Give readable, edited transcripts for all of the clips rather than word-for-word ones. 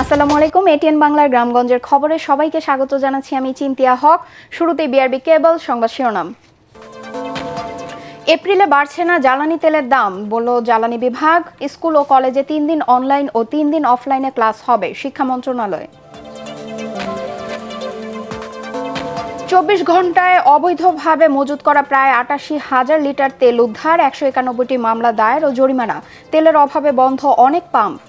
আসসালামু আলাইকুম। এটিএন বাংলার গ্রামগঞ্জের খবরে সবাইকে স্বাগত জানাচ্ছি আমি চিন্তিয়া হক। শুরুতে বিআরবি কেবল সংবাদ শিরোনাম। এপ্রিলে বাড়ছে না জ্বালানি তেলের দাম, বলল জ্বালানি বিভাগ। স্কুল ও কলেজে 3 দিন অনলাইন ও 3 দিন অফলাইনে ক্লাস হবে, শিক্ষা মন্ত্রণালয়। 24 ঘন্টায় অবৈধভাবে মজুত করা প্রায় ৮৮,০০০ লিটার তেল উদ্ধার, 191টি মামলা দায়ের ও জরিমানা। তেলের অভাবে বন্ধ অনেক পাম্প।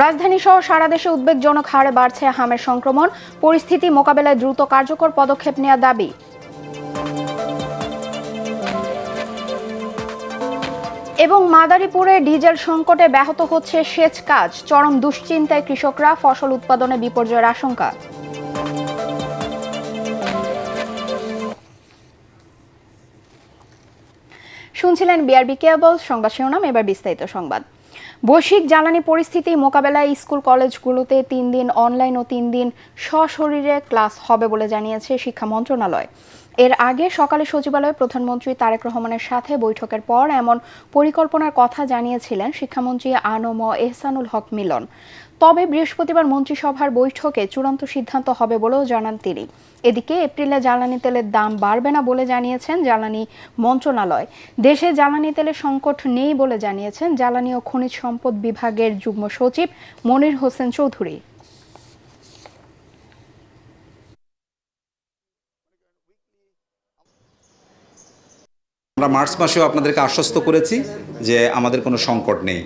রাজধানী সহ সারা দেশে উদ্বেগজনক হারে বাড়ছে হামের সংক্রমণ, পরিস্থিতি মোকাবেলায় দ্রুত কার্যকর পদক্ষেপ নেওয়া দাবি। এবং মাদারীপুরে ডিজেল সংকটে ব্যাহত হচ্ছে সেচ কাজ, চরম দুশ্চিন্তায় কৃষকরা, ফসল উৎপাদনে বিপর্যয়ের আশঙ্কা। শুনছিলেন বিআরবি কেবল সংবাদ শিরোনাম, এবার বিস্তারিত সংবাদ। বৈশ্বিক জ্বালানি পরিস্থিতি মোকাবেলায় স্কুল কলেজগুলোতে 3 দিন অনলাইন ও 3 দিন সশরীরে ক্লাস হবে বলে জানিয়েছে শিক্ষা মন্ত্রণালয়। এর আগে সকালে সচিবালয়ে প্রধানমন্ত্রী তারেক রহমানের সাথে বৈঠকের পর এমন পরিকল্পনার কথা জানিয়েছিলেন শিক্ষামন্ত্রী আ.ম এহসানুল হক মিলন। তবে বৃহস্পতিবার মন্ত্রিসভার বৈঠকে চূড়ান্ত সিদ্ধান্ত হবে বলেও জানান তিনি। এদিকে এপ্রিলে জ্বালানি তেলের দাম বাড়বে না বলে জানিয়েছেন জ্বালানি মন্ত্রণালয়। দেশে জ্বালানি তেলের সংকট নেই বলে জানিয়েছেন জ্বালানি ও খনিজ সম্পদ বিভাগের যুগ্ম সচিব মনির হোসেন চৌধুরী। আমরা মার্চ মাসেও আপনাদেরকে আশ্বস্ত করেছি যে আমাদের কোনো সংকট নেই।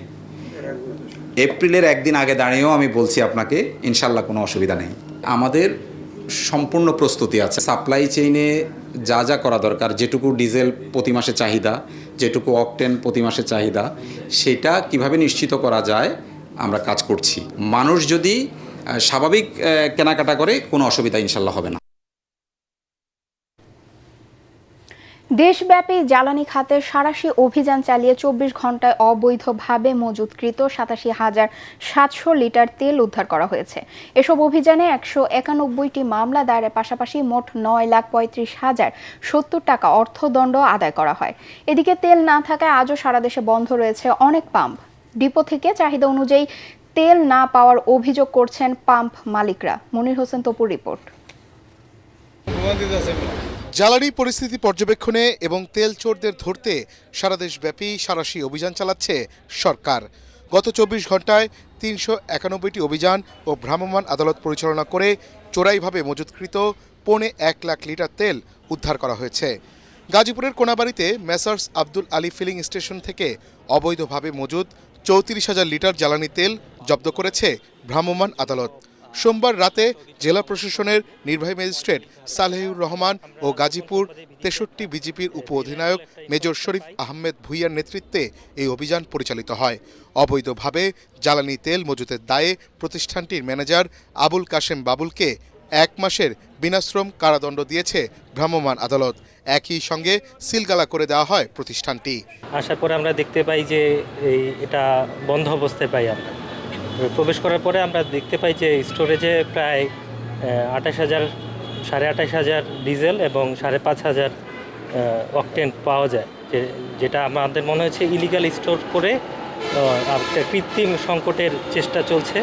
এপ্রিলের একদিন আগে দাঁড়িয়েও আমি বলছি আপনাকে ইনশাল্লাহ কোনো অসুবিধা নেই। আমাদের সম্পূর্ণ প্রস্তুতি আছে। সাপ্লাই চেইনে যা যা করা দরকার, যেটুকু ডিজেল প্রতি মাসে চাহিদা, যেটুকু অকটেন প্রতি মাসে চাহিদা, সেটা কিভাবে নিশ্চিত করা যায় আমরা কাজ করছি। মানুষ যদি স্বাভাবিক কেনাকাটা করে কোনো অসুবিধা ইনশাল্লাহ হবে না। দেশব্যাপী জ্বালানি খাতে সাঁড়াশি অভিযান চালিয়ে 24 ঘন্টায় অবৈধভাবে মজুতকৃত ৮৭,৭০০ লিটার তেল উদ্ধার করা হয়েছে। এসব অভিযানে 191টি মামলা দায়েরের পাশাপাশি মোট 9,35,070 টাকা অর্থদণ্ড আদায় করা হয়। এদিকে তেল না থাকায় আজও সারা দেশে বন্ধ রয়েছে অনেক পাম্প। ডিপো থেকে চাহিদা অনুযায়ী তেল না পাওয়ার অভিযোগ করছেন পাম্প মালিকরা। মনির হোসেন তপুর রিপোর্ট। জ্বালানি পরিস্থিতি পর্যবেক্ষণে এবং তেল চোরদের ধরতে সারা দেশব্যাপী সাঁড়াশি অভিযান চালাচ্ছে সরকার। গত 24 ঘন্টায় 391টি অভিযান ও ভ্রাম্যমাণ আদালত পরিচালনা করে চোরাইভাবে মজুতকৃত 1.25 লাখ লিটার তেল উদ্ধার করা হয়েছে। গাজীপুরের কোনাবাড়িতে Messrs Abdul Ali filling station থেকে অবৈধভাবে মজুত 34,000 লিটার জ্বালানি তেল জব্দ করেছে ভ্রাম্যমাণ আদালত। সোমবার রাতে জেলা প্রশাসনের নির্বাহী ম্যাজিস্ট্রেট সালেহুর রহমান ও গাজীপুর 63 বিজিপির উপ অধিনায়ক মেজর শরীফ আহমেদ ভুইয়ার নেতৃত্বে এই অভিযান পরিচালিত হয়। অবৈধভাবে জ্বালানি তেল মজুতের দায়ে প্রতিষ্ঠানটির ম্যানেজার আবুল কাশেম বাবুলকে 1 মাসের বিনাশ্রম কারাদণ্ড দিয়েছে ভ্রাম্যমাণ আদালত। একই সঙ্গে সিলগালা করে দেওয়া হয় প্রতিষ্ঠানটি। আসার পরে আমরা দেখতে পাই যে এটা বন্ধ অবস্থায় পাই। আমরা প্রবেশ করার পরে আমরা দেখতে পাই যে স্টোরেজে প্রায় 28,000 ডিজেল এবং 5,500 অকটেন পাওয়া যায়, যেটা আমাদের মনে হচ্ছে ইলিগাল স্টোর করে একটা কৃত্রিম সংকটের চেষ্টা চলছে।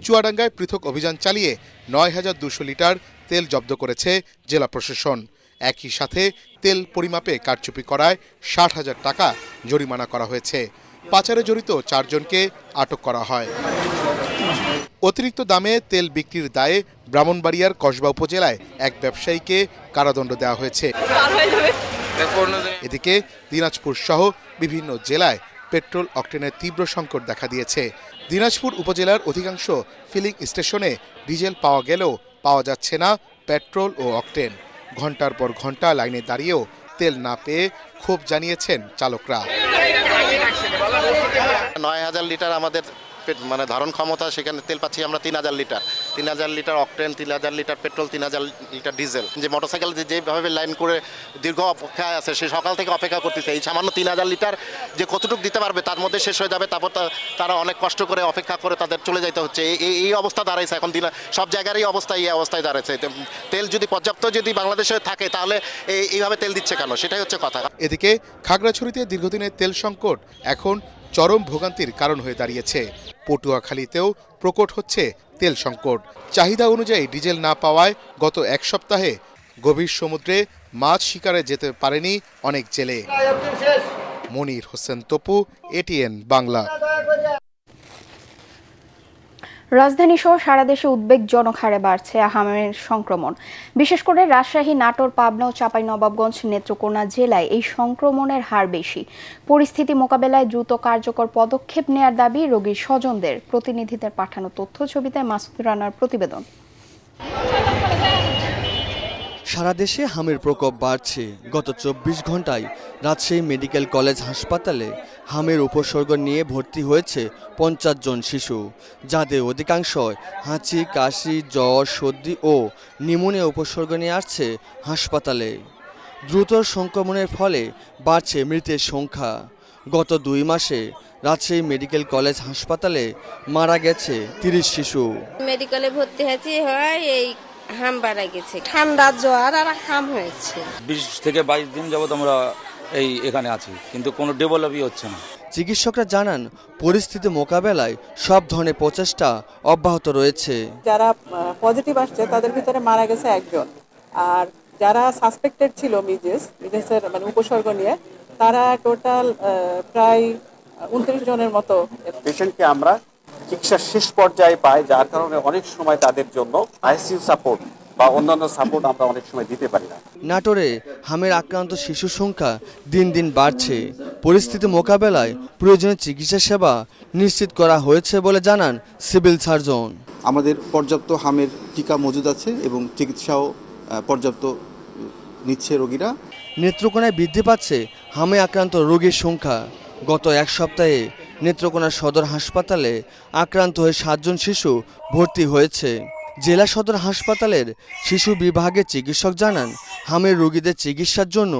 চুয়াডাঙ্গায় পৃথক অভিযান চালিয়ে 9,200 লিটার তেল জব্দ করেছে জেলা প্রশাসন। একই সাথে তেল পরিমাপে কারচুপি করায় 60,000 টাকা জরিমানা করা হয়েছে। পাচারে জড়িত 4 জনকে আটক করা হয়। অতিরিক্ত দামে তেল বিক্রির দায়ে ব্রাহ্মণবাড়িয়ার কসবা উপজেলায় এক ব্যবসায়ীকে কারাদণ্ড দেওয়া হয়েছে। এদিকে দিনাজপুর সহ বিভিন্ন জেলায় পেট্রোল অকটেনের তীব্র সংকট দেখা দিয়েছে। দিনাজপুর উপজেলার অধিকাংশ ফিলিং স্টেশনে ডিজেল পাওয়া গেলেও পাওয়া যাচ্ছে না পেট্রোল ও অকটেন। ঘন্টার পর ঘন্টা লাইনে দাঁড়িয়েও তেল না পেয়ে ক্ষোভ জানিয়েছেন চালকরা। 9,000 লিটার আমাদের ধারণ ক্ষমতা, সেখানে তেল পাচ্ছি আমরা 3,000 litre. 3,000 litre octane, 3,000 litre petrol, 3,000 litre diesel. যে মোটরসাইকেল যেভাবে লাইন করে দীর্ঘ অপেক্ষায় আছে, সে সকাল থেকে অপেক্ষা করতেছে। এই সামান্য 3,000 লিটার যে কতটুকু দিতে পারবে তার মধ্যে শেষ হয়ে যাবে। তারপর তারা অনেক কষ্ট করে অপেক্ষা করে তাদের চলে যেতে হচ্ছে। এই অবস্থা দাঁড়াইছে এখন সব জায়গারই অবস্থা এই অবস্থায় দাঁড়াচ্ছে। তেল যদি পর্যাপ্ত বাংলাদেশে থাকে তাহলে এইভাবে তেল দিচ্ছে কেন, সেটাই হচ্ছে কথা। এদিকে খাগড়াছড়িতে দীর্ঘদিনের তেল সংকট এখন চরম ভোগান্তির কারণ হয়ে দাঁড়িয়েছে। পটুয়াখালীতেও প্রকট হচ্ছে তেল সংকট। চাহিদা অনুযায়ী ডিজেল না পাওয়ায় গত এক সপ্তাহে গভীর সমুদ্রে মাছ শিকারে যেতে পারেনি অনেক জেলে। মনির হোসেন তপু, এটিএন বাংলা। রাজধানী সহ সারা দেশে উদ্বেগজনক হারে বাড়ছে হামের সংক্রমণ। বিশেষ করে রাজশাহী, নাটোর, পাবনা ও চাঁপাইনবাবগঞ্জ, নেত্রকোনা জেলায় এই সংক্রমণের হার বেশি। পরিস্থিতি মোকাবেলায় দ্রুত কার্যকর পদক্ষেপ নেয়ার দাবি রোগীর স্বজনদের। প্রতিনিধিদের পাঠানো তথ্য ছবিতে মাসুদ রানার প্রতিবেদন। সারা দেশে হামের প্রকোপ বাড়ছে। গত ২৪ ঘন্টায় রাজশাহী মেডিকেল কলেজ হাসপাতালে হামের উপসর্গ নিয়ে ভর্তি হয়েছে ৫০ জন শিশু, যাদের অধিকাংশই হাঁচি, কাশি, জ্বর, সর্দি ও নিউমোনিয়া উপসর্গ নিয়ে আসছে হাসপাতালে। দ্রুত সংক্রমণের ফলে বাড়ছে মৃতের সংখ্যা। গত ২ মাসে রাজশাহী মেডিকেল কলেজ হাসপাতালে মারা গেছে ৩০ শিশু। মেডিকেলে ভর্তি হয়েছি, হয় এই হাম বাড়া গেছে, ঠান্ডা জ্বর আর হাম হয়েছে। ২০ থেকে ২২ দিন যাবত আমরা এখানে আছি, কিন্তু কোনো ডেভেলপই হচ্ছে না। চিকিৎসকরা জানান, পরিস্থিতি মোকাবেলায় সব ধরনের প্রচেষ্টা অব্যাহত রয়েছে। যারা পজিটিভ আসছে তাদের ভিতরে মারা গেছে একজন, আর যারা সাসপেক্টেড ছিল মিজেসের মানে উপসর্গ নিয়ে, তারা টোটাল প্রায় ২৯ জনের মতো পেশেন্টকে আমরা চিকিৎসার শেষ পর্যায়ে পাই, যার কারণে অনেক সময় তাদের জন্য আইসিইউ সাপোর্ট বা অন্যান্য সাপোর্ট আমরা অনেক সময় দিতে পারি না। নাটোরে হামের আক্রান্ত শিশুর সংখ্যা দিন দিন বাড়ছে। পরিস্থিতি মোকাবেলায় প্রয়োজনীয় চিকিৎসা সেবা নিশ্চিত করা হয়েছে বলে জানান সিভিল সার্জন। আমাদের পর্যাপ্ত হামের টিকা মজুদ আছে এবং চিকিৎসাও পর্যাপ্ত নিচ্ছে রোগীরা। নেত্রকোনায় বৃদ্ধি পাচ্ছে হামে আক্রান্ত রোগীর সংখ্যা। গত এক সপ্তাহে নেত্রকোনা সদর হাসপাতালে আক্রান্ত হয়ে ৭ জন শিশু ভর্তি হয়েছে। জেলা সদর হাসপাতালের শিশু বিভাগের চিকিৎসক জানান, হামের রোগীদের চিকিৎসার জন্য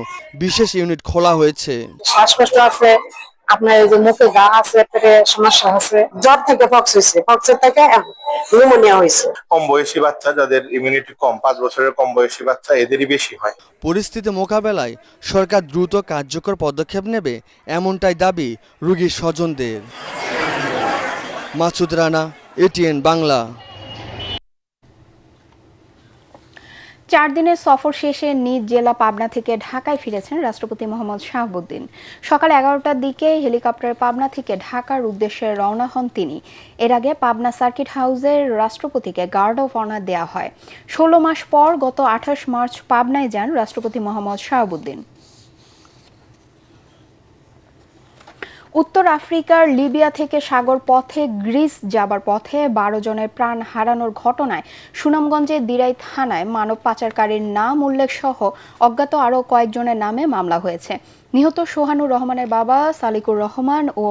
বিশেষ ইউনিট খোলা হয়েছে। শ্বাসকষ্ট আছে, আপনার এই যে মুখে ঘা আছে, পেটে সমস্যা আছে, জ্বর থেকে পক্স হয়েছে, পক্সের থেকে নিউমোনিয়া হয়েছে। কম বয়সী বাচ্চা, যাদের ইমিউনিটি কম, ৫ বছরের কম বয়সী বাচ্চা, এদেরই বেশি হয়। পরিস্থিতি মোকাবেলায় সরকার দ্রুত কার্যকর পদক্ষেপ নেবে, এমনটাই দাবি রোগীর স্বজনদের। মাসুদ রানা, এটিএন বাংলা। ৪ দিনের সফর শেষে নিজ জেলা পাবনা থেকে ঢাকায় ফিরেছেন রাষ্ট্রপতি মোহাম্মদ শাহাবুদ্দিন। সকাল ১১টার দিকে হেলিকপ্টারে পাবনা থেকে ঢাকার উদ্দেশ্যে রওনা হন তিনি। এর আগে পাবনা সার্কিট হাউসে রাষ্ট্রপতিকে গার্ড অফ অনার দেওয়া হয়। ১৬ মাস পর গত ২৮ মার্চ পাবনায় যান রাষ্ট্রপতি মোহাম্মদ শাহাবুদ্দিন। উত্তর আফ্রিকার লিবিয়া থেকে সাগর পথে গ্রিস যাবার পথে ১২ জনের প্রাণ হারানোর ঘটনায় সুনামগঞ্জের দিরাই থানায় মানব পাচারকারীর নাম উল্লেখ সহ অজ্ঞাত আরও কয়েকজনের নামে মামলা হয়েছে। নিহত সোহানুর রহমানের বাবা সালিকুর রহমান ও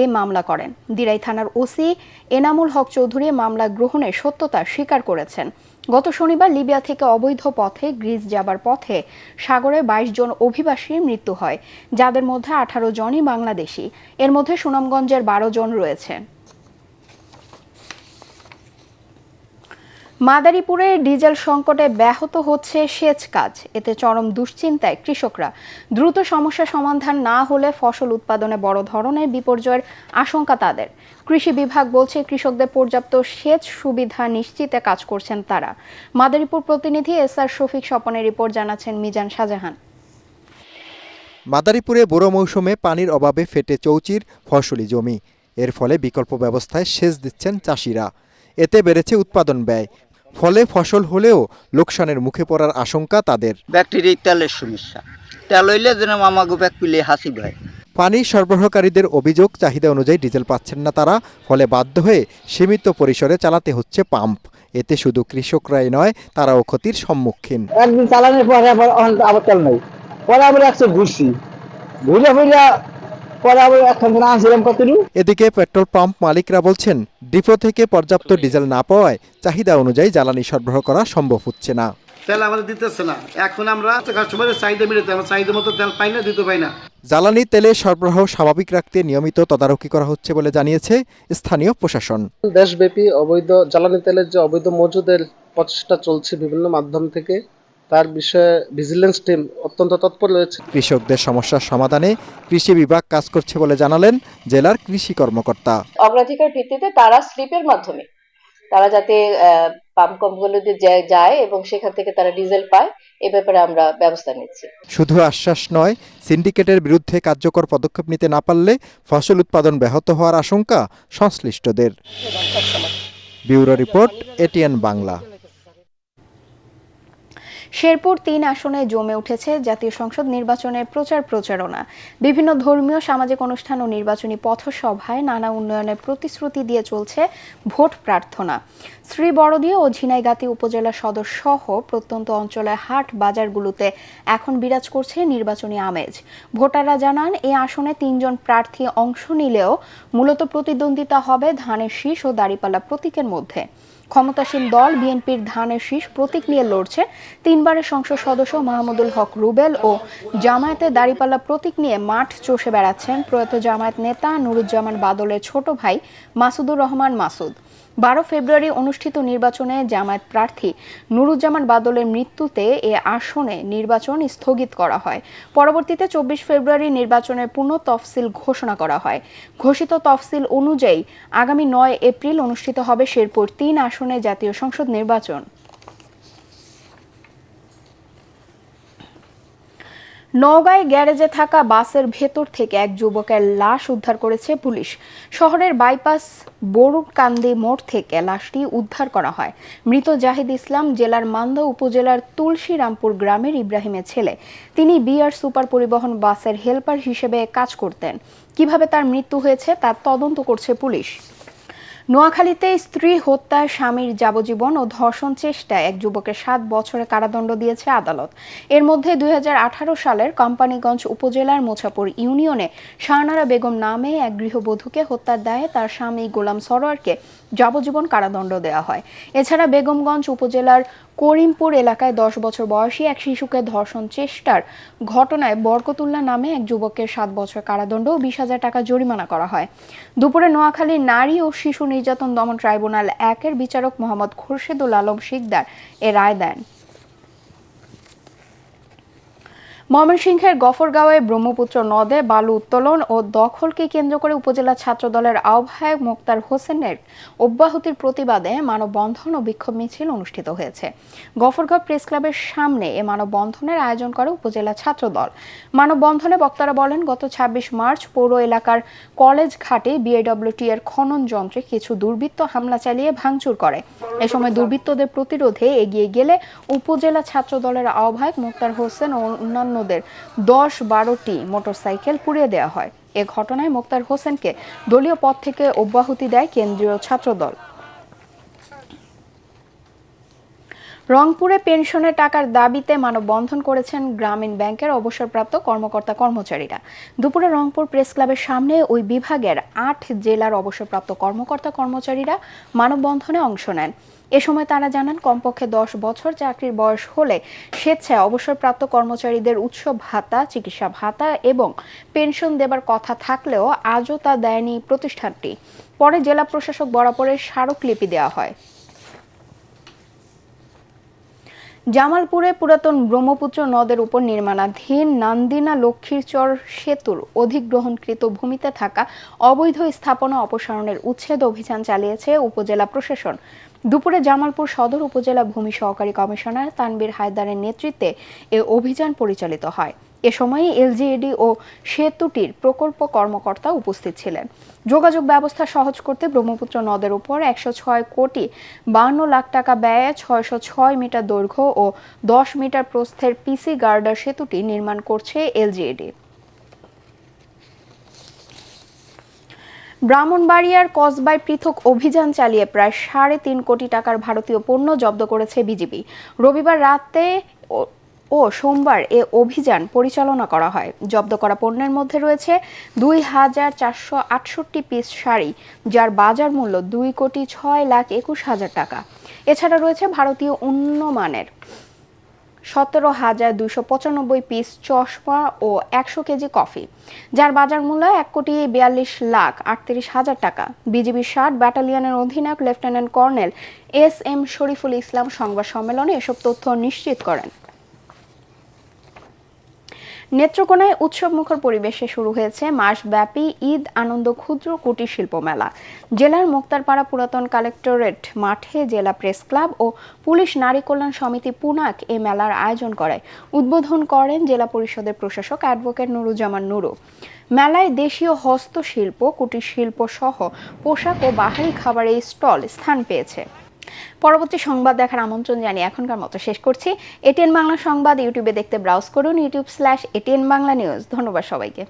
এ মামলা করেন। দিরাই থানার ওসি এনামুল হক চৌধুরী মামলা গ্রহণের সত্যতা স্বীকার করেছেন। গত শনিবার লিবিয়া থেকে অবৈধ পথে গ্রিস যাবার পথে সাগরে ২২ জন অভিবাসীর মৃত্যু হয়, যাদের মধ্যে ১৮ জনই বাংলাদেশি। এর মধ্যে সুনামগঞ্জের ১২ জন রয়েছে। মাদারীপুরে ডিজেল সংকটে ব্যাহত হচ্ছে সেচ কাজ। এতে চরম দুশ্চিন্তায় কৃষকরা। দ্রুত সমস্যা সমাধান না হলে ফসল উৎপাদনে বড় ধরনের বিপর্যয়ের আশঙ্কা তাদের। কৃষি বিভাগ বলছে, কৃষকদের পর্যাপ্ত সেচ সুবিধা নিশ্চিতে কাজ করছেন তারা। মাদারীপুর প্রতিনিধি এসআর শফিক স্বপনের রিপোর্ট জানাচ্ছেন মিজান শাহজাহান। মাদারীপুরে বোরো মৌসুমে পানির অভাবে ফেটে চৌচির ফসলি জমি। এর ফলে বিকল্প ব্যবস্থায় সেচ দিচ্ছেন চাষিরা। এতে বেড়েছে উৎপাদন ব্যয়। ফলে ফসল হলেও লোকসানের মুখে পড়ার আশঙ্কা তাদের। ব্যাকটেরিয়া তেলের সমস্যা, তেল হইলে যেন মামাগো ব্যাক পিলে হাসি হয়। পানি সরবরাহকারীদের অভিযোগ, চাহিদা অনুযায়ী ডিজেল পাচ্ছেন না তারা, ফলে বাধ্য হয়ে সীমিত পরিসরে চালাতে হচ্ছে পাম্প। এতে শুধু কৃষকরাই নয়, তারাও ক্ষতির সম্মুখীন। একদিন চালানোর পরে আবার তেল নেই, পরে আবার ১০০ ঘুরছি, ঘুরে ফিরে পরে আবার এখন আনছিলাম কতটুকু। এদিকে পেট্রোল পাম্প মালিকরা বলছেন, ডিপো থেকে পর্যাপ্ত ডিজেল না পাওয়ায় চাহিদা অনুযায়ী জ্বালানি সরবরাহ করা সম্ভব হচ্ছে না। তেল আমাদের দিতেছে না, এখন আমরা কাস্টমারের চাহিদা মিটাতে আমরা চাহিদা মতো তেল পাই না, দিতে পাই না। জ্বালানি তেলের সরবরাহ স্বাভাবিক রাখতে নিয়মিত তদারকি করা হচ্ছে বলে জানিয়েছে স্থানীয় প্রশাসন। দেশব্যাপী অবৈধ জ্বালানি তেলের যে অবৈধ মজুদের প্রচেষ্টা চলছে বিভিন্ন মাধ্যম থেকে, তার বিষয়ে ভিজিলেন্স টিম অত্যন্ত তৎপর রয়েছে। কৃষকদের সমস্যার সমাধানে কৃষি বিভাগ কাজ করছে বলে জানালেন জেলার কৃষি কর্মকর্তা। অগ্রাধিকার ভিত্তিতে তারা স্লিপের মাধ্যমে তারা যাতে পাম্প কোম্পানিগুলোতে যায় এবং সেখান থেকে তারা ডিজেল পায়, এ ব্যাপারে আমরা ব্যবস্থা নিচ্ছি। শুধু আশ্বাস নয়, সিন্ডিকেটের বিরুদ্ধে কার্যকর পদক্ষেপ নিতে না পারলে ফসল উৎপাদন ব্যাহত হওয়ার আশঙ্কা সংশ্লিষ্টদের। Bureau report, ATN Bangla. Sherpur ৩ আসনে জমে উঠেছে জাতীয় সংসদ নির্বাচনের প্রচারণা। বিভিন্ন ধর্মীয় সামাজিক অনুষ্ঠান ও নির্বাচনী পথসভায় নানা উন্নয়নের প্রতিশ্রুতি দিয়ে চলছে ভোট প্রার্থনা। শ্রীবড়দিয়া ও ঝিনাইগাতী উপজেলা সদর সহ প্রত্যন্ত অঞ্চলের হাট বাজারগুলোতে এখন বিরাজ করছে নির্বাচনী আমেজ। ভোটাররা জানান, এই আসনে ৩ জন প্রার্থী অংশ নিলেও মূলত প্রতিদ্বন্দ্বিতা হবে ধানের শীষ ও দাঁড়িপাল্লা প্রতীকের মধ্যে। ক্ষমতাসীন দল বিএনপির ধানের শীষ প্রতীক নিয়ে লড়ছে 3 বারের সংসদ সদস্য মাহমুদুল হক রুবেল ও জামায়াতের দাঁড়িপাল্লা প্রতীক নিয়ে মাঠ চষে বেড়াচ্ছেন প্রয়াত জামায়াত নেতা নুরুজ্জামান বাদলের ছোট ভাই মাসুদুর রহমান মাসুদ। 12 ফেব্রুয়ারি অনুষ্ঠিত নির্বাচনে জামায়াত প্রার্থী নুরুজ্জামান বাদলের মৃত্যুতে এ আসনে নির্বাচন স্থগিত করা হয়। পরবর্তীতে 24 ফেব্রুয়ারি নির্বাচনের পূর্ণ তফসিল ঘোষণা করা হয়। ঘোষিত তফসিল অনুযায়ী আগামী 9 এপ্রিল অনুষ্ঠিত হবে শেরপুর 3 আসনে জাতীয় সংসদ নির্বাচন। নওগাঁয় গ্যারেজে থাকা বাসের ভেতর থেকে এক যুবকের লাশ উদ্ধার করেছে পুলিশ। শহরের বাইপাস বরুণকান্দি মোড় থেকে লাশটি উদ্ধার করা হয়। মৃত জাহিদ ইসলাম জেলার মান্দা উপজেলার তুলসীরামপুর গ্রামের ইব্রাহিমের ছেলে। তিনি বিআর সুপার পরিবহন বাসের হেল্পার হিসেবে কাজ করতেন। কিভাবে তার মৃত্যু হয়েছে তা তদন্ত করছে পুলিশ। নোয়াখালীতে স্ত্রী হত্যায় স্বামীর যাবজ্জীবন ও ধর্ষণ চেষ্টায় এক যুবকের 7 বছরের কারাদণ্ড দিয়েছে আদালত। এর মধ্যে 2018 সালের কোম্পানীগঞ্জ উপজেলার মোছাপুর ইউনিয়নে শাহনারা বেগম নামে এক গৃহবধূকে হত্যার দায়ে তার স্বামী গোলাম সরোয়ারকে যাবজ্জীবন কারাদণ্ড দেওয়া হয়। এছাড়া বেগমগঞ্জ উপজেলার করিমপুর এলাকায় 10 বছর বয়সী এক শিশুকে ধর্ষণ চেষ্টার ঘটনায় বরকতুল্লাহ নামে এক যুবকের 7 বছর কারাদণ্ড ও 20,000 টাকা জরিমানা করা হয়। দুপুরে নোয়াখালী নারী ও শিশু নির্যাতন দমন ট্রাইব্যুনাল 1-এর বিচারক মোহাম্মদ খুরশেদুল আলম শিকদার এ রায় দেন। ময়মনসিংহের গফরগাঁওয়ে ব্রহ্মপুত্র নদে বালু উত্তোলন ও দখলকে কেন্দ্র করে উপজেলা ছাত্রদলের আহ্বায়ক মোক্তার হোসেনের অব্যাহতির প্রতিবাদে মানববন্ধন ও বিক্ষোভ মিছিল অনুষ্ঠিত হয়েছে। গফরগাঁও প্রেস ক্লাবের সামনে এ মানববন্ধনের আয়োজন করে উপজেলা ছাত্রদল। মানববন্ধনে বক্তারা বলেন, গত 26 মার্চ পৌর এলাকার কলেজ ঘাটে বিআইডব্লিউটি এর খনন যন্ত্রে কিছু দুর্বৃত্ত হামলা চালিয়ে ভাঙচুর করে। এ সময় দুর্বৃত্তদের প্রতিরোধে এগিয়ে গেলে উপজেলা ছাত্রদলের আহ্বায়ক মোক্তার হোসেন ও অন্যান্যদের 10-12টি মোটরসাইকেল পুড়িয়ে দেওয়া হয়। এ ঘটনায় মোক্তার হোসেনকে দলীয় পদ থেকে অব্যাহতি দেয় কেন্দ্রীয় ছাত্রদল। রংপুরে পেনশনের টাকার দাবিতে মানববন্ধন করেছেন গ্রামীণ ব্যাংকের অবসরপ্রাপ্ত কর্মকর্তা-কর্মচারীরা। দুপুরে রংপুর প্রেস ক্লাবের সামনে ওই বিভাগের 8 জেলার অবসরপ্রাপ্ত কর্মকর্তা-কর্মচারীরা মানববন্ধনে অংশ নেন। এ সময় তারা জানান, কমপক্ষে 10 বছর চাকরির বয়স হলে স্বেচ্ছায় অবসরপ্রাপ্ত কর্মচারীদের উৎসব ভাতা, চিকিৎসা ভাতা এবং পেনশন দেবার কথা থাকলেও আজও তা দেয়নি প্রতিষ্ঠানটি। পরে জেলা প্রশাসক বরাবরের স্মারকলিপি দেওয়া হয়। জামালপুরে পুরাতন ব্রহ্মপুত্র নদের উপর নির্মাণাধীন নান্দিনা লক্ষ্মীরচর সেতুর অধিগ্রহণকৃত ভূমিতে থাকা অবৈধ স্থাপনা অপসারণের উচ্ছেদ অভিযান চালিয়েছে উপজেলা প্রশাসন। দুপুরে জামালপুর সদর উপজেলা ভূমি সহকারী কমিশনার তানবীর হায়দারের নেতৃত্বে এ অভিযান পরিচালিত হয়। এ সময় এলজিইডি ও সেতুটির প্রকল্প কর্মকর্তা উপস্থিত ছিলেন। যোগাযোগ ব্যবস্থা সহজ করতে ব্রহ্মপুত্র নদের উপর 106,52 লাখ টাকা ব্যয়ে 606 মিটার দৈর্ঘ্য ও 10 মিটার প্রস্থের পিসি গার্ডার সেতুটি নির্মাণ করছে এলজিইডি। ব্রাহ্মণবাড়িয়ার কসবায় পৃথক অভিযান চালিয়ে প্রায় 3.5 কোটি টাকার ভারতীয় পণ্য জব্দ করেছে বিজিবি। রবিবার রাতে ও সোমবার এ অভিযান পরিচালনা করা হয়। জব্দ করা পণ্যের মধ্যে রয়েছে 2,468 পিস শাড়ি, যার বাজার মূল্য 2,06,21,000 টাকা। এছাড়া রয়েছে ভারতীয় উন্নমানের 17,295 পিস চশমা ও 100 কেজি কফি, যার বাজার মূল্য 1,42,38,000 টাকা। বিজিবি 60 ব্যাটালিয়নের অধিনায়ক lieutenant colonel S M Shariful Islam সংবাদ সম্মেলনে এসব তথ্য নিশ্চিত করেন। নেত্রকোনায় উৎসবমুখর পরিবেশে শুরু হয়েছে মাসব্যাপী ঈদ আনন্দ ক্ষুদ্র কুটির শিল্প মেলা। জেলার মোক্তারপাড়া পুরাতন কালেক্টরেট মাঠে জেলা প্রেস ক্লাব ও পুলিশ নারী কল্যাণ সমিতি পুনাক এ মেলার আয়োজন করে। উদ্বোধন করেন জেলা পরিষদের প্রশাসক অ্যাডভোকেট নুরুজ্জামান নুরু। মেলায় দেশীয় হস্তশিল্প, কুটির শিল্প সহ পোশাক ও বাহারি খাবারের স্টল স্থান পেয়েছে। পরবর্তী সংবাদ দেখার আমন্ত্রণ জানিয়ে এখনকার মতো শেষ করছি। এটিএন বাংলা সংবাদ ইউটিউবে দেখতে ব্রাউজ করুন youtube/ATN Bangla News। ধন্যবাদ সবাইকে।